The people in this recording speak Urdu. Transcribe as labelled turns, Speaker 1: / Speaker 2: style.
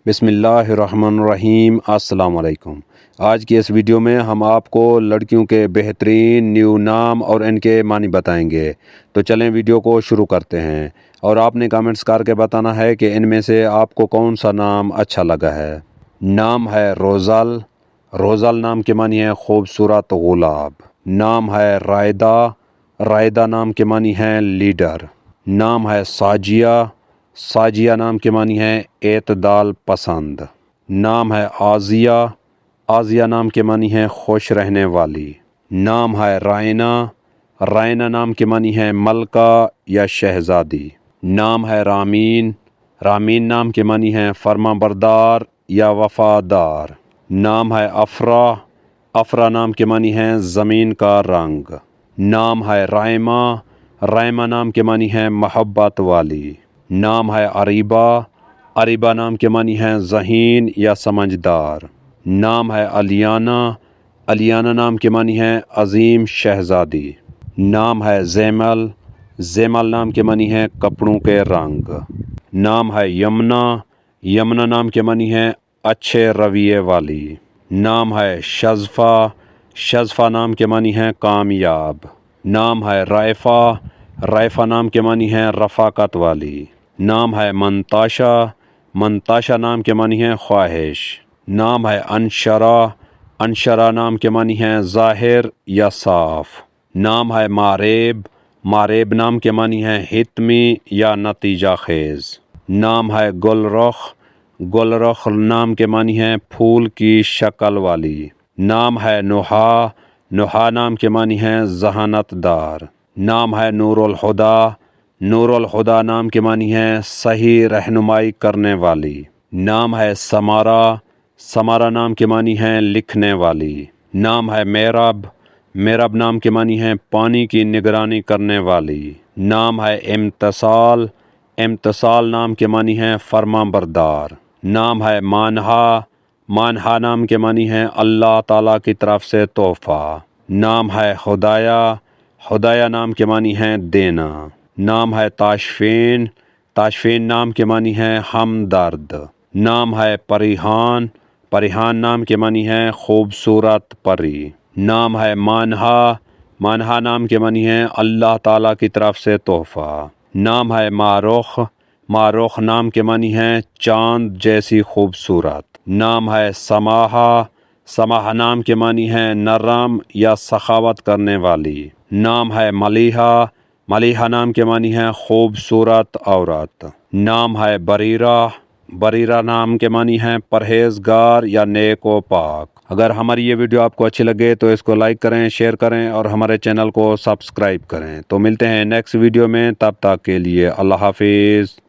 Speaker 1: بسم اللہ الرحمن الرحیم۔ السلام علیکم۔ آج کی اس ویڈیو میں ہم آپ کو لڑکیوں کے بہترین نیو نام اور ان کے معنی بتائیں گے۔ تو چلیں ویڈیو کو شروع کرتے ہیں، اور آپ نے کامنٹس کر کے بتانا ہے کہ ان میں سے آپ کو کون سا نام اچھا لگا ہے۔ نام ہے روزل۔ روزل نام کے معنی ہے خوبصورت گلاب۔ نام ہے رائدہ۔ رائدہ نام کے معنی ہے لیڈر۔ نام ہے ساجیہ۔ ساجیہ نام کے معنی ہے اعتدال پسند۔ نام ہے آزیہ۔ آزیہ نام کے معنی ہے خوش رہنے والی۔ نام ہے رائنا۔ رائنا نام کے معنی ہے ملکہ یا شہزادی۔ نام ہے رامین۔ رامین نام کے معنی ہے فرما بردار یا وفادار۔ نام ہے افرا۔ افرا نام کے معنی ہے زمین کا رنگ۔ نام ہے رائمہ۔ رائمہ نام کے معنی ہے محبت والی۔ نام ہے اریبہ۔ اریبہ نام کے معنی ہے ذہین یا سمجھدار۔ نام ہے الیانہ۔ الیانہ نام کے معنی ہے عظیم شہزادی۔ نام ہے زیمل۔ زیمل نام کے معنی ہے کپڑوں کے رنگ۔ نام ہے یمنا۔ یمنا نام کے معنی ہے اچھے رویے والی۔ نام ہے شذفہ۔ شذفہ نام کے معنی ہے کامیاب۔ نام ہے رائفہ۔ رائفہ نام کے معنی ہے رفاقت والی۔ نام ہے منتاشا۔ منتاشا نام کے معنی ہے خواہش۔ نام ہے انشرا۔ انشرا نام کے معنی ہے ظاہر یا صاف۔ نام ہے ماریب۔ ماریب نام کے معنی ہے حتمی یا نتیجہ خیز۔ نام ہے گل رخ۔ گل رخ نام کے معنی ہے پھول کی شکل والی۔ نام ہے نحا۔ نحا نام کے معنی ہے ذہانت دار۔ نام ہے نور الہدیٰ۔ نور الہدیٰ نام کے معنی ہے صحیح رہنمائی کرنے والی۔ نام ہے سمارا۔ سمارا نام کے معنی ہے لکھنے والی۔ نام ہے میرب۔ میرب نام کے معنی ہے پانی کی نگرانی کرنے والی۔ نام ہے امتصال۔ امتصال نام کے معنی ہے فرما بردار۔ نام ہے مانہا۔ مانہا نام کے معنی ہے اللہ تعالیٰ کی طرف سے تحفہ۔ نام ہے ہدایہ۔ ہدایہ نام کے معنی ہے دینا۔ نام ہے تاشفین۔ تاشفین نام کے معنی ہے ہمدرد۔ نام ہے پریحان۔ پریحان نام کے معنی ہے خوبصورت پری۔ نام ہے مانہا۔ مانہا نام کے معنی ہے اللہ تعالیٰ کی طرف سے تحفہ۔ نام ہے مارخ۔ مارخ نام کے معنی ہے چاند جیسی خوبصورت۔ نام ہے سماحہ۔ سماحہ نام کے معنی ہے نرم یا سخاوت کرنے والی۔ نام ہے ملیحہ۔ ملیحہ نام کے معنی ہے خوبصورت عورت۔ نام ہے بریرہ۔ بریرہ نام کے معنی ہے پرہیزگار یا نیک و پاک۔ اگر ہماری یہ ویڈیو آپ کو اچھی لگے تو اس کو لائک کریں، شیئر کریں اور ہمارے چینل کو سبسکرائب کریں۔ تو ملتے ہیں نیکسٹ ویڈیو میں، تب تک کے لیے اللہ حافظ۔